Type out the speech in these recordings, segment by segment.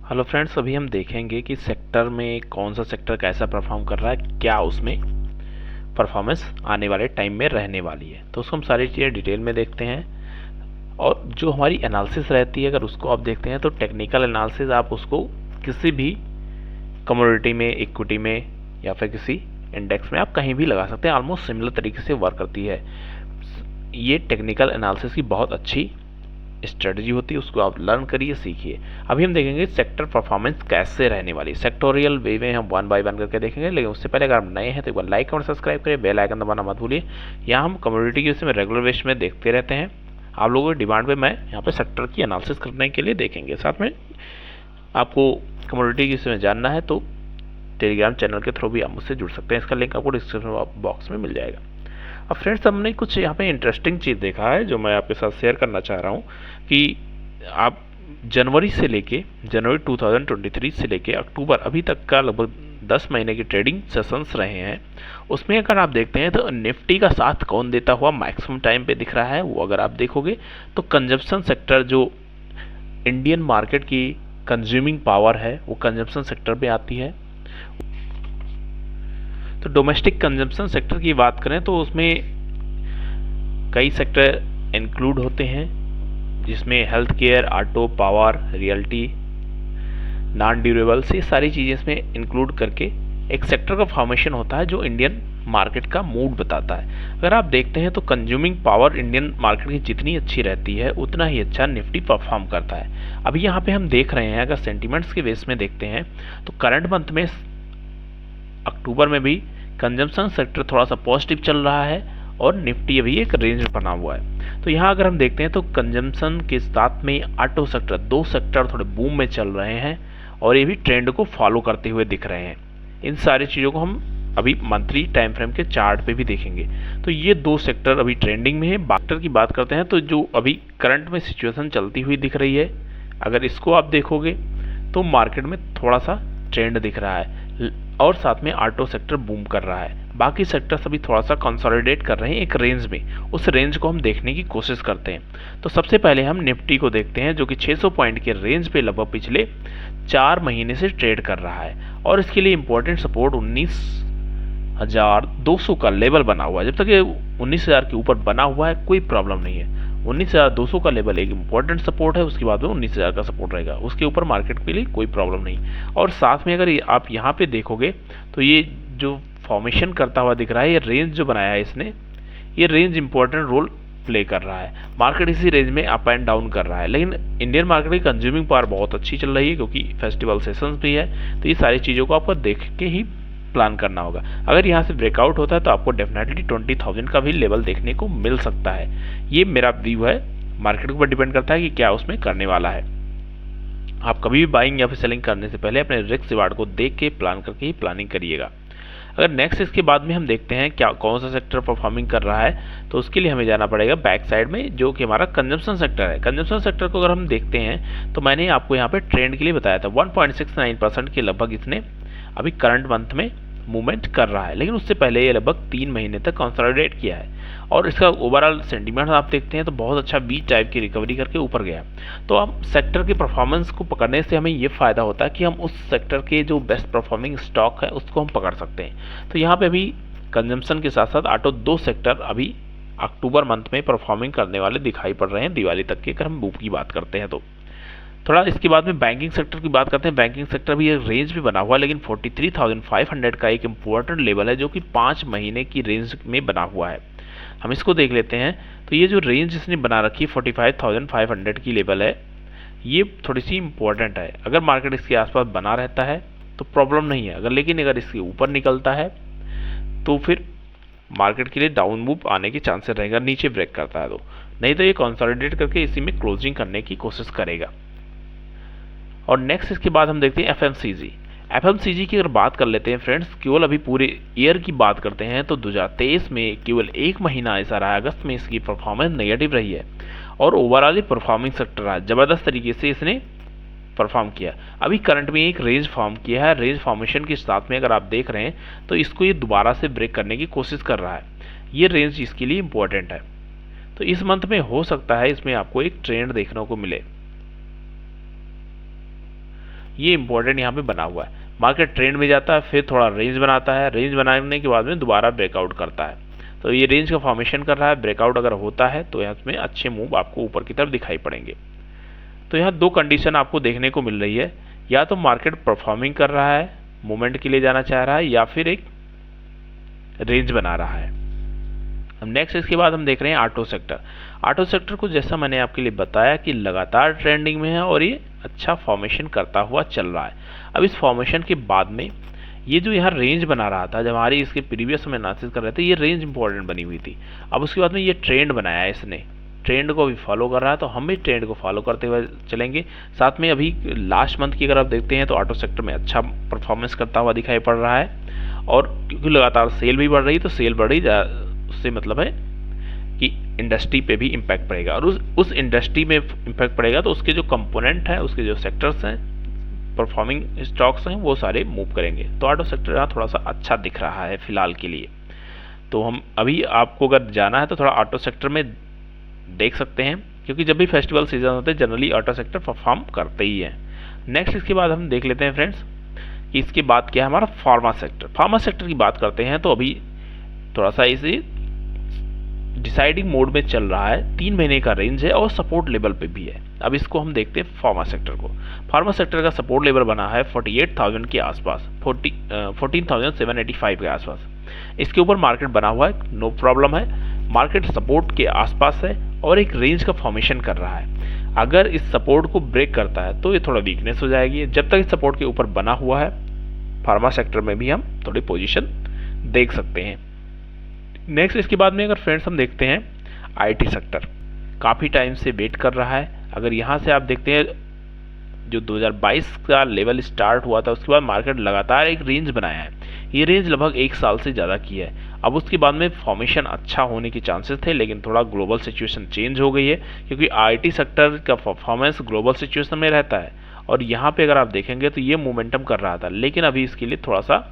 Hello friends, अभी हम देखेंगे कि सेक्टर में कौन सा सेक्टर कैसा परफॉर्म कर रहा है, क्या उसमें परफॉर्मेंस आने वाले टाइम में रहने वाली है। तो उसको हम सारी चीज़ें डिटेल में देखते हैं। और जो हमारी एनालिसिस रहती है, अगर उसको आप देखते हैं तो टेक्निकल एनालिसिस आप उसको किसी भी कमोडिटी में, इक्विटी में या फिर किसी इंडेक्स में आप कहीं भी लगा सकते हैं। ऑलमोस्ट सिमिलर तरीके से वर्क करती है। ये टेक्निकल एनालिसिस की बहुत अच्छी स्ट्रेटजी होती है, उसको आप लर्न करिए, सीखिए। अभी हम देखेंगे सेक्टर परफॉर्मेंस कैसे रहने वाली। सेक्टोरियल वे में हम वन बाय वन करके देखेंगे, लेकिन उससे पहले अगर आप नए हैं तो एक बार लाइक और सब्सक्राइब करिए, बेल आइकन दबाना मत भूलिए। यहाँ हम कम्युनिटी के विषय में रेगुलर बेस में देखते रहते हैं। आप लोगों की डिमांड पे मैं यहाँ पे सेक्टर की एनालिसिस करने के लिए देखेंगे। साथ में आपको कम्युनिटी के विषय में जानना है तो टेलीग्राम चैनल के थ्रू भी आप मुझसे जुड़ सकते हैं। इसका लिंक आपको डिस्क्रिप्शन बॉक्स में मिल जाएगा। अब फ्रेंड्स, हमने कुछ यहाँ पे इंटरेस्टिंग चीज़ देखा है जो मैं आपके साथ शेयर करना चाह रहा हूँ कि आप जनवरी 2023 से लेके अक्टूबर अभी तक का लगभग 10 महीने की ट्रेडिंग सेशंस रहे हैं। उसमें अगर आप देखते हैं तो निफ्टी का साथ कौन देता हुआ मैक्सिमम टाइम पे दिख रहा है, वो अगर आप देखोगे तो कंजप्शन सेक्टर, जो इंडियन मार्केट की कंज्यूमिंग पावर है, वो कंजप्शन सेक्टर पे आती है। तो डोमेस्टिक कंजम्पशन सेक्टर की बात करें तो उसमें कई सेक्टर इंक्लूड होते हैं, जिसमें health care, auto, power, realty, non durables, ये सारी चीज़ें इसमें इंक्लूड करके एक सेक्टर का फॉर्मेशन होता है जो इंडियन मार्केट का मूड बताता है। अगर आप देखते हैं तो कंज्यूमिंग पावर इंडियन मार्केट की जितनी अच्छी रहती है उतना ही अच्छा निफ्टी परफॉर्म करता है। अभी यहाँ पे हम देख रहे हैं, अगर सेंटिमेंट्स के बेस में देखते हैं तो करंट मंथ में अक्टूबर में भी कंजम्पशन सेक्टर थोड़ा सा पॉजिटिव चल रहा है और निफ्टी अभी एक रेंज में बना हुआ है। तो यहाँ अगर हम देखते हैं तो कंजम्पशन के साथ में ऑटो सेक्टर, दो सेक्टर थोड़े बूम में चल रहे हैं और ये भी ट्रेंड को फॉलो करते हुए दिख रहे हैं। इन सारी चीज़ों को हम अभी मंथली टाइम फ्रेम के चार्ट पे भी देखेंगे। तो ये दो सेक्टर अभी ट्रेंडिंग में है। सेक्टर की बात करते हैं तो जो अभी करंट में सिचुएशन चलती हुई दिख रही है, अगर इसको आप देखोगे तो मार्केट में थोड़ा सा ट्रेंड दिख रहा है और साथ में ऑटो सेक्टर बूम कर रहा है। बाकी सेक्टर्स अभी थोड़ा सा कंसोलिडेट कर रहे हैं एक रेंज में। उस रेंज को हम देखने की कोशिश करते हैं। तो सबसे पहले हम निफ्टी को देखते हैं, जो कि 600 पॉइंट के रेंज पे लगभग पिछले 4 महीने से ट्रेड कर रहा है और इसके लिए इंपॉर्टेंट सपोर्ट 19,200 का लेवल बना हुआ है। जब तक ये 19,000 के ऊपर बना हुआ है कोई प्रॉब्लम नहीं है। 19,200 का लेवल एक इंपॉर्टेंट सपोर्ट है, उसके बाद में 19,000 का सपोर्ट रहेगा, उसके ऊपर मार्केट के लिए कोई प्रॉब्लम नहीं। और साथ में अगर आप यहाँ पे देखोगे तो ये जो फॉर्मेशन करता हुआ दिख रहा है, ये रेंज जो बनाया है इसने, ये रेंज इंपॉर्टेंट रोल प्ले कर रहा है। मार्केट इसी रेंज में अप एंड डाउन कर रहा है, लेकिन इंडियन मार्केट की कंज्यूमिंग पावर बहुत अच्छी चल रही है क्योंकि फेस्टिवल सेशंस भी है। तो ये सारी चीज़ों को आपको देख के ही प्लान करना होगा। अगर यहाँ से ब्रेकआउट होता है तो आपको डेफिनेटली 20,000 का भी लेवल देखने को मिल सकता है। ये मेरा व्यू है, मार्केट के ऊपर डिपेंड करता है कि क्या उसमें करने वाला है। आप कभी भी बाइंग या फिर सेलिंग करने से पहले अपने रिस्क रिवार्ड को देख के प्लान करके ही प्लानिंग करिएगा। अगर नेक्स्ट इसके बाद में हम देखते हैं क्या कौन सा सेक्टर परफॉर्मिंग कर रहा है, तो उसके लिए हमें जाना पड़ेगा बैक साइड में, जो कि हमारा कंजम्पशन सेक्टर है। कंजम्पशन सेक्टर को अगर हम देखते हैं तो मैंने आपको यहाँ पे ट्रेंड के लिए बताया था 1.69% के लगभग इसने अभी करंट मंथ में मूवमेंट कर रहा है, लेकिन उससे पहले ये लगभग 3 महीने तक कंसोलिडेट किया है और इसका ओवरऑल सेंटीमेंट आप देखते हैं तो बहुत अच्छा बी टाइप की रिकवरी करके ऊपर गया। तो हम सेक्टर के परफॉर्मेंस को पकड़ने से हमें ये फ़ायदा होता है कि हम उस सेक्टर के जो बेस्ट परफॉर्मिंग स्टॉक है उसको हम पकड़ सकते हैं। तो यहाँ पे अभी कंजम्पशन के साथ साथ ऑटो, दो सेक्टर अभी अक्टूबर मंथ में परफॉर्मिंग करने वाले दिखाई पड़ रहे हैं दिवाली तक के, अगर हम बूम की बात करते हैं तो। थोड़ा इसके बाद में बैंकिंग सेक्टर की बात करते हैं। बैंकिंग सेक्टर भी एक रेंज भी बना हुआ है, लेकिन 43,500 का एक इम्पोर्टेंट लेवल है जो कि 5 महीने की रेंज में बना हुआ है। हम इसको देख लेते हैं। तो ये जो रेंज इसने बना रखी है 45,500 की लेवल है, ये थोड़ी सी इंपॉर्टेंट है। अगर मार्केट इसके आसपास बना रहता है तो प्रॉब्लम नहीं है, अगर इसके ऊपर निकलता है तो फिर मार्केट के लिए डाउन मूव आने के चांसेस रहेगा, नीचे ब्रेक करता है तो। नहीं तो ये कंसोलिडेट करके इसी में क्लोजिंग करने की कोशिश करेगा। और नेक्स्ट इसके बाद हम देखते हैं एफएमसीजी। एफएमसीजी की अगर बात कर लेते हैं फ्रेंड्स, केवल अभी पूरे ईयर की बात करते हैं तो 2023 में केवल एक महीना ऐसा रहा, अगस्त में इसकी परफॉर्मेंस नेगेटिव रही है और ओवरऑल परफॉर्मिंग सेक्टर रहा, ज़बरदस्त तरीके से इसने परफॉर्म किया। अभी करंट में एक रेंज फॉर्म किया है, रेंज फॉर्मेशन के साथ में अगर आप देख रहे हैं तो इसको ये दोबारा से ब्रेक करने की कोशिश कर रहा है। ये रेंज इसके लिए इंपॉर्टेंट है। तो इस मंथ में हो सकता है इसमें आपको एक ट्रेंड देखने को मिले। ये इंपॉर्टेंट यहाँ पे बना हुआ है। मार्केट ट्रेंड में जाता है, फिर थोड़ा रेंज बनाता है, रेंज बनाने के बाद में दोबारा ब्रेकआउट करता है। तो ये रेंज का फॉर्मेशन कर रहा है, ब्रेकआउट अगर होता है तो यहाँ में अच्छे मूव आपको ऊपर की तरफ दिखाई पड़ेंगे। तो यहाँ दो कंडीशन आपको देखने को मिल रही है, या तो मार्केट परफॉर्मिंग कर रहा है, मूवमेंट के लिए जाना चाह रहा है, या फिर एक रेंज बना रहा है। अब नेक्स्ट इसके बाद हम देख रहे हैं ऑटो सेक्टर। ऑटो सेक्टर को जैसा मैंने आपके लिए बताया कि लगातार ट्रेंडिंग में है और ये अच्छा फॉर्मेशन करता हुआ चल रहा है। अब इस फॉर्मेशन के बाद में ये जो यहाँ रेंज बना रहा था, जब हमारी इसके प्रीवियस में एनालिसिस कर रहे थे, ये रेंज इंपॉर्टेंट बनी हुई थी। अब उसके बाद में ये ट्रेंड बनाया है, इसने ट्रेंड को भी फॉलो कर रहा है, तो हम भी ट्रेंड को फॉलो करते हुए चलेंगे। साथ में अभी लास्ट मंथ की अगर आप देखते हैं तो ऑटो सेक्टर में अच्छा परफॉर्मेंस करता हुआ दिखाई पड़ रहा है, और क्योंकि लगातार सेल भी बढ़ रही है, तो सेल बढ़ रही, उससे मतलब है कि इंडस्ट्री पे भी इम्पैक्ट पड़ेगा, और उस इंडस्ट्री में इम्पैक्ट पड़ेगा तो उसके जो कंपोनेंट हैं, उसके जो सेक्टर्स हैं, परफॉर्मिंग स्टॉक्स हैं, वो सारे मूव करेंगे। तो ऑटो सेक्टर यहाँ थोड़ा सा अच्छा दिख रहा है फिलहाल के लिए। तो हम अभी आपको अगर जाना है तो थोड़ा ऑटो सेक्टर में देख सकते हैं, क्योंकि जब भी फेस्टिवल सीजन होते हैं जनरली ऑटो सेक्टर परफॉर्म करते ही है। नेक्स्ट इसके बाद हम देख लेते हैं फ्रेंड्स कि इसके बाद क्या है हमारा फार्मा सेक्टर। फार्मा सेक्टर की बात करते हैं तो अभी थोड़ा सा इसे डिसाइडिंग मोड में चल रहा है, 3 महीने का रेंज है और सपोर्ट लेवल पे भी है। अब इसको हम देखते हैं फार्मा सेक्टर को। फार्मा सेक्टर का सपोर्ट लेवल बना है 48,000 के आसपास, 14,785 के आसपास। इसके ऊपर मार्केट बना हुआ है, नो प्रॉब्लम है, मार्केट सपोर्ट के आसपास है और एक रेंज का फॉर्मेशन कर रहा है। अगर इस सपोर्ट को ब्रेक करता है तो ये थोड़ा वीकनेस हो जाएगी। जब तक इस सपोर्ट के ऊपर बना हुआ है, फार्मा सेक्टर में भी हम थोड़ी पोजीशन देख सकते हैं। नेक्स्ट इसके बाद में अगर फ्रेंड्स हम देखते हैं आईटी सेक्टर, काफ़ी टाइम से वेट कर रहा है। अगर यहाँ से आप देखते हैं जो 2022 का लेवल स्टार्ट हुआ था, उसके बाद मार्केट लगातार एक रेंज बनाया है। ये रेंज लगभग 1 साल से ज़्यादा की है। अब उसके बाद में फॉर्मेशन अच्छा होने के चांसेस थे, लेकिन थोड़ा ग्लोबल सिचुएशन चेंज हो गई है, क्योंकि आईटी सेक्टर का परफॉर्मेंस ग्लोबल सिचुएशन में रहता है। और यहाँ पे अगर आप देखेंगे तो ये मोमेंटम कर रहा था, लेकिन अभी इसके लिए थोड़ा सा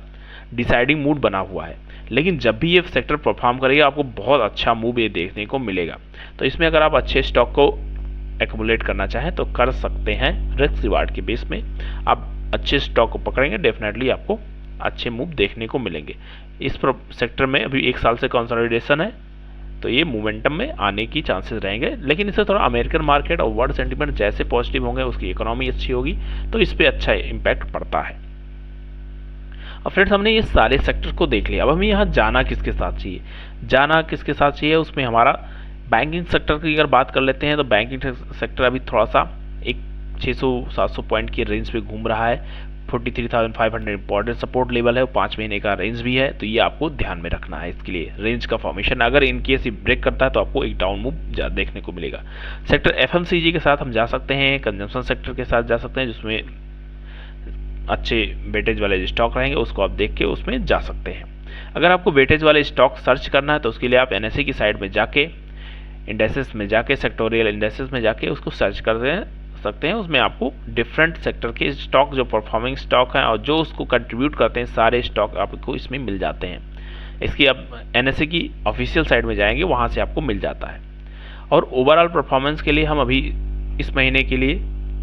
डिसाइडिंग मूड बना हुआ है। लेकिन जब भी ये सेक्टर परफॉर्म करेगा आपको बहुत अच्छा मूव ये देखने को मिलेगा। तो इसमें अगर आप अच्छे स्टॉक को एक्युमुलेट करना चाहें तो कर सकते हैं। रिस्क रिवार्ड के बेस में आप अच्छे स्टॉक को पकड़ेंगे, डेफिनेटली आपको अच्छे मूव देखने को मिलेंगे। इस सेक्टर में अभी 1 साल से कंसोलिडेशन है, तो ये मोमेंटम में आने की चांसेस रहेंगे। लेकिन इससे थोड़ा अमेरिकन मार्केट और वर्ल्ड सेंटीमेंट जैसे पॉजिटिव होंगे, उसकी इकोनॉमी अच्छी होगी, तो इस पर अच्छा इम्पैक्ट पड़ता है। अब फ्रेंड्स हमने ये सारे सेक्टर को देख लिया। अब हमें यहाँ जाना किसके साथ चाहिए, जाना किसके साथ चाहिए, उसमें हमारा बैंकिंग सेक्टर की अगर बात कर लेते हैं तो बैंकिंग सेक्टर अभी थोड़ा सा एक 600-700 पॉइंट की रेंज पे घूम रहा है। 43,500 इंपॉर्टेंट सपोर्ट लेवल है, 5 महीने का रेंज भी है, तो ये आपको ध्यान में रखना है। इसके लिए रेंज का फॉर्मेशन अगर इन केस ब्रेक करता है तो आपको एक डाउन मूव देखने को मिलेगा। सेक्टर एफएमसीजी के साथ हम जा सकते हैं, कंजम्पशन सेक्टर के साथ जा सकते हैं, जिसमें अच्छे वेटेज वाले स्टॉक रहेंगे, उसको आप देख के उसमें जा सकते हैं। अगर आपको वेटेज वाले स्टॉक सर्च करना है तो उसके लिए आप एनएसई की साइड में जाके, इंडेसेस में जाके, सेक्टोरियल इंडेसेस में जाके उसको सर्च कर सकते हैं। उसमें आपको डिफरेंट सेक्टर के स्टॉक, जो परफॉर्मिंग स्टॉक हैं और जो उसको कंट्रीब्यूट करते हैं, सारे स्टॉक आपको इसमें मिल जाते हैं। इसकी आप एनएसई की ऑफिशियल साइट में जाएंगे, वहाँ से आपको मिल जाता है। और ओवरऑल परफॉर्मेंस के लिए हम अभी इस महीने के लिए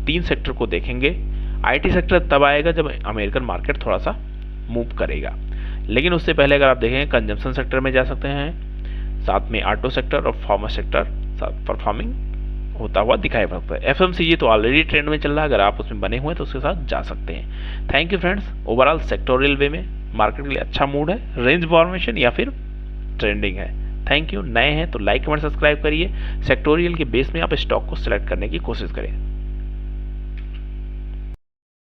3 सेक्टर को देखेंगे। आईटी सेक्टर तब आएगा जब अमेरिकन मार्केट थोड़ा सा मूव करेगा, लेकिन उससे पहले अगर आप देखें कंजम्पशन सेक्टर में जा सकते हैं, साथ में ऑटो सेक्टर और फार्मा सेक्टर साथ परफॉर्मिंग होता हुआ दिखाई पड़ता है। एफएमसीजी तो ऑलरेडी ट्रेंड में चल रहा है, अगर आप उसमें बने हुए हैं तो उसके साथ जा सकते हैं। Thank you friends. Overall sectorial way में मार्केट के लिए अच्छा मूड है, रेंज फॉर्मेशन या फिर ट्रेंडिंग है। Thank you. नए हैं तो लाइक कमेंट सब्सक्राइब करिए। सेक्टोरियल के बेस में आप स्टॉक को सिलेक्ट करने की कोशिश करें।